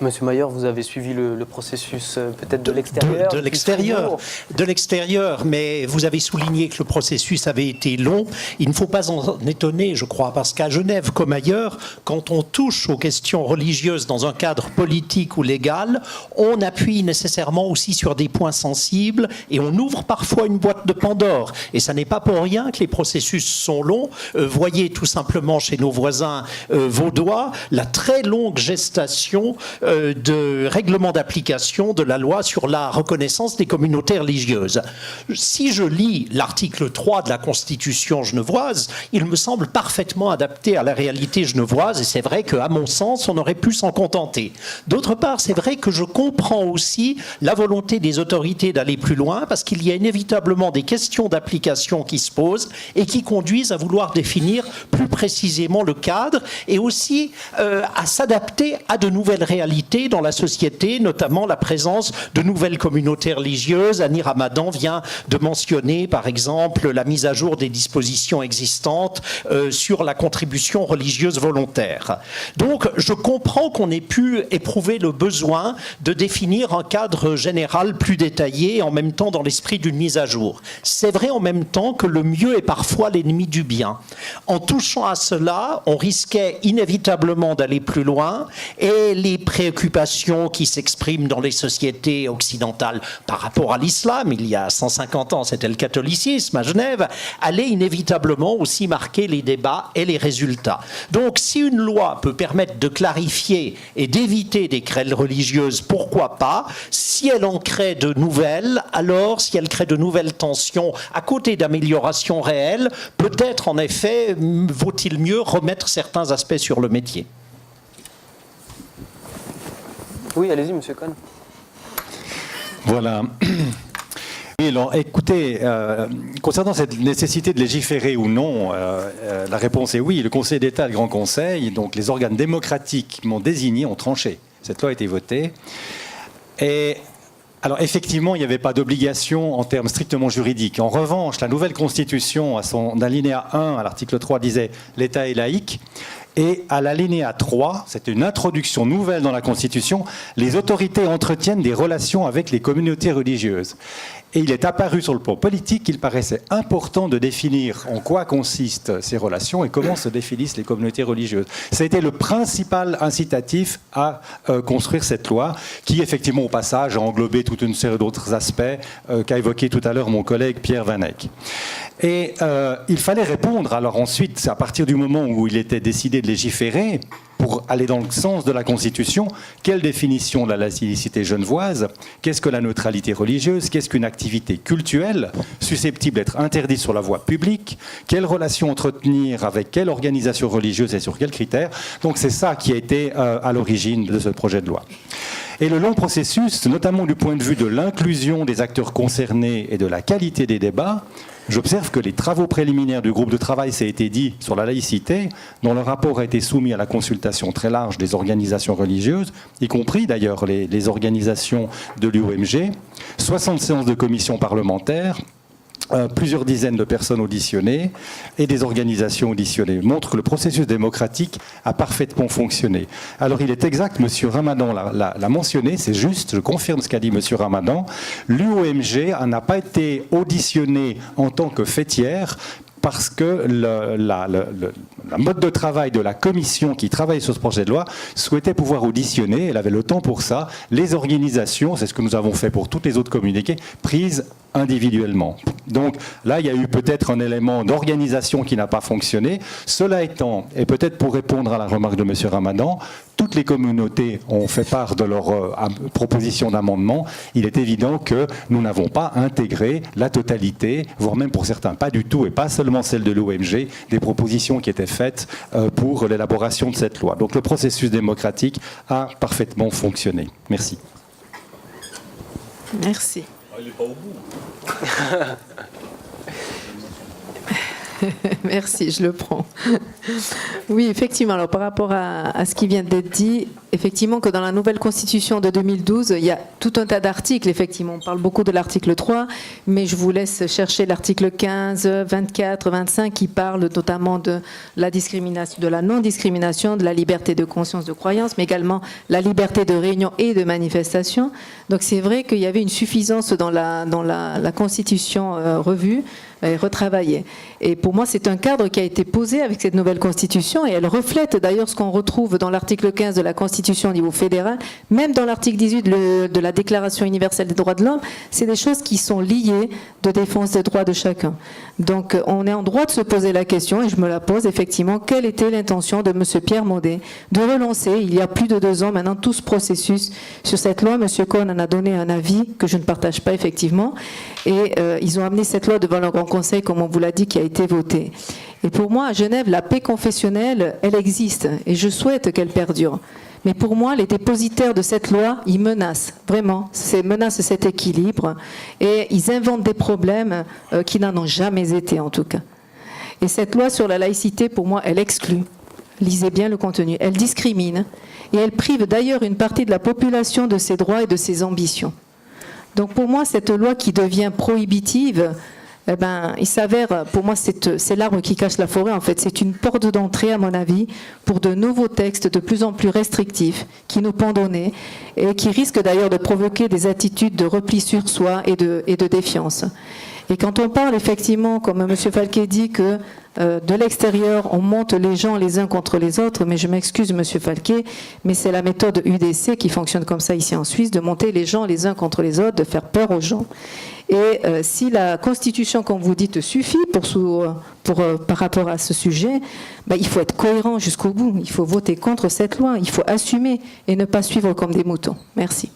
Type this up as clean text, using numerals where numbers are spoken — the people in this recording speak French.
Monsieur Mayer, vous avez suivi le processus peut-être de l'extérieur? De l'extérieur, mais vous avez souligné que le processus avait été long. Il ne faut pas en étonner, je crois, parce qu'à Genève comme ailleurs, quand on touche aux questions religieuses dans un cadre politique ou légal, on appuie nécessairement aussi sur des points sensibles et on ouvre parfois une boîte de Pandore. Et ça n'est pas pour rien que les processus sont longs. Voyez tout simplement chez nos voisins vaudois la très longue gestation de règlement d'application de la loi sur la reconnaissance des communautés religieuses. Si je lis l'article 3 de la Constitution genevoise, il me semble parfaitement adapté à la réalité genevoise, et c'est vrai qu'à mon sens, on aurait pu s'en contenter. D'autre part, c'est vrai que je comprends aussi la volonté des autorités d'aller plus loin, parce qu'il y a inévitablement des questions d'application qui se posent et qui conduisent à vouloir définir plus précisément le cadre et aussi à s'adapter à de nouvelles réalités dans la société, notamment la présence de nouvelles communautés religieuses. Annie Ramadan vient de mentionner, par exemple, la mise à jour des dispositions existantes sur la contribution religieuse volontaire. Donc, je comprends qu'on ait pu éprouver le besoin de définir un cadre général plus détaillé, en même temps dans l'esprit d'une mise à jour. C'est vrai en même temps que le mieux est parfois l'ennemi du bien. En touchant à cela, on risquait inévitablement d'aller plus loin et les préoccupations qui s'expriment dans les sociétés occidentales par rapport à l'islam, il y a 150 ans c'était le catholicisme à Genève, allaient inévitablement aussi marquer les débats et les résultats. Donc si une loi peut permettre de clarifier et d'éviter des querelles religieuses, pourquoi pas? Si elle en crée de nouvelles, alors si elle crée de nouvelles tensions à côté d'améliorations réelles, peut-être en effet vaut-il mieux remettre certains aspects sur le métier. Oui, allez-y, Monsieur Cohn. Voilà. Oui, alors, écoutez, concernant cette nécessité de légiférer ou non, la réponse est oui. Le Conseil d'État et le Grand Conseil, donc les organes démocratiquement désignés, ont tranché. Cette loi a été votée. Et alors, effectivement, il n'y avait pas d'obligation en termes strictement juridiques. En revanche, la nouvelle Constitution, à son alinéa 1, à l'article 3, disait « l'État est laïque ». Et à l'alinéa 3, c'est une introduction nouvelle dans la Constitution, les autorités entretiennent des relations avec les communautés religieuses. Et il est apparu sur le plan politique qu'il paraissait important de définir en quoi consistent ces relations et comment se définissent les communautés religieuses. Ça a été le principal incitatif à construire cette loi, qui effectivement au passage a englobé toute une série d'autres aspects qu'a évoqué tout à l'heure mon collègue Pierre Van Eyck. Et il fallait répondre, alors ensuite, c'est à partir du moment où il était décidé de légiférer, pour aller dans le sens de la Constitution, quelle définition de la laïcité genevoise? Qu'est-ce que la neutralité religieuse? Qu'est-ce qu'une activité cultuelle susceptible d'être interdite sur la voie publique? Quelle relation entretenir avec quelle organisation religieuse et sur quels critères? Donc c'est ça qui a été à l'origine de ce projet de loi. Et le long processus, notamment du point de vue de l'inclusion des acteurs concernés et de la qualité des débats, j'observe que les travaux préliminaires du groupe de travail, ça a été dit, sur la laïcité, dont le rapport a été soumis à la consultation très large des organisations religieuses, y compris d'ailleurs les organisations de l'UOMG, 60 séances de commissions parlementaires, plusieurs dizaines de personnes auditionnées et des organisations auditionnées montrent que le processus démocratique a parfaitement fonctionné. Alors il est exact, M. Ramadan l'a mentionné, c'est juste, je confirme ce qu'a dit M. Ramadan, l'UOMG n'a pas été auditionné en tant que fêtière parce que la mode de travail de la commission qui travaille sur ce projet de loi souhaitait pouvoir auditionner, elle avait le temps pour ça, les organisations, c'est ce que nous avons fait pour toutes les autres communiqués, prises individuellement. Donc là, il y a eu peut-être un élément d'organisation qui n'a pas fonctionné. Cela étant, et peut-être pour répondre à la remarque de M. Ramadan, toutes les communautés ont fait part de leur proposition d'amendement. Il est évident que nous n'avons pas intégré la totalité, voire même pour certains pas du tout, et pas seulement celle de l'OMG, des propositions qui étaient faites pour l'élaboration de cette loi. Donc le processus démocratique a parfaitement fonctionné. Merci. Merci. Il n'est pas au bout. Merci, je le prends. Oui, effectivement. Alors, par rapport à ce qui vient d'être dit, effectivement, que dans la nouvelle Constitution de 2012, il y a tout un tas d'articles. Effectivement, on parle beaucoup de l'article 3, mais je vous laisse chercher l'article 15, 24, 25, qui parlent notamment de la discrimination, de la non-discrimination, de la liberté de conscience, de croyance, mais également la liberté de réunion et de manifestation. Donc, c'est vrai qu'il y avait une suffisance dans la Constitution revue et retravaillée. Et pour moi, c'est un cadre qui a été posé avec cette nouvelle Constitution et elle reflète d'ailleurs ce qu'on retrouve dans l'article 15 de la Constitution au niveau fédéral, même dans l'article 18 de la Déclaration universelle des droits de l'homme, c'est des choses qui sont liées de défense des droits de chacun. Donc on est en droit de se poser la question, et je me la pose effectivement, quelle était l'intention de M. Pierre Maudet de relancer, il y a plus de 2 ans maintenant, tout ce processus sur cette loi. M. Cohen en a donné un avis que je ne partage pas effectivement, et ils ont amené cette loi devant le Grand Conseil, comme on vous l'a dit, qui a été votée. Et pour moi, à Genève, la paix confessionnelle, elle existe, et je souhaite qu'elle perdure. Mais pour moi, les dépositaires de cette loi, ils menacent, vraiment, menacent cet équilibre, et ils inventent des problèmes qui n'en ont jamais été, en tout cas. Et cette loi sur la laïcité, pour moi, elle exclut. Lisez bien le contenu. Elle discrimine, et elle prive d'ailleurs une partie de la population de ses droits et de ses ambitions. Donc pour moi, cette loi qui devient prohibitive, eh ben, il s'avère, pour moi, c'est l'arbre qui cache la forêt. En fait, c'est une porte d'entrée, à mon avis, pour de nouveaux textes de plus en plus restrictifs qui nous pendonnent et qui risquent d'ailleurs de provoquer des attitudes de repli sur soi et de défiance. Et quand on parle effectivement, comme M. Falquet dit, que de l'extérieur, on monte les gens les uns contre les autres, mais je m'excuse, M. Falquet, mais c'est la méthode UDC qui fonctionne comme ça ici en Suisse, de monter les gens les uns contre les autres, de faire peur aux gens. Et si la Constitution, comme vous dites, suffit par rapport à ce sujet, ben, il faut être cohérent jusqu'au bout. Il faut voter contre cette loi. Il faut assumer et ne pas suivre comme des moutons. Merci.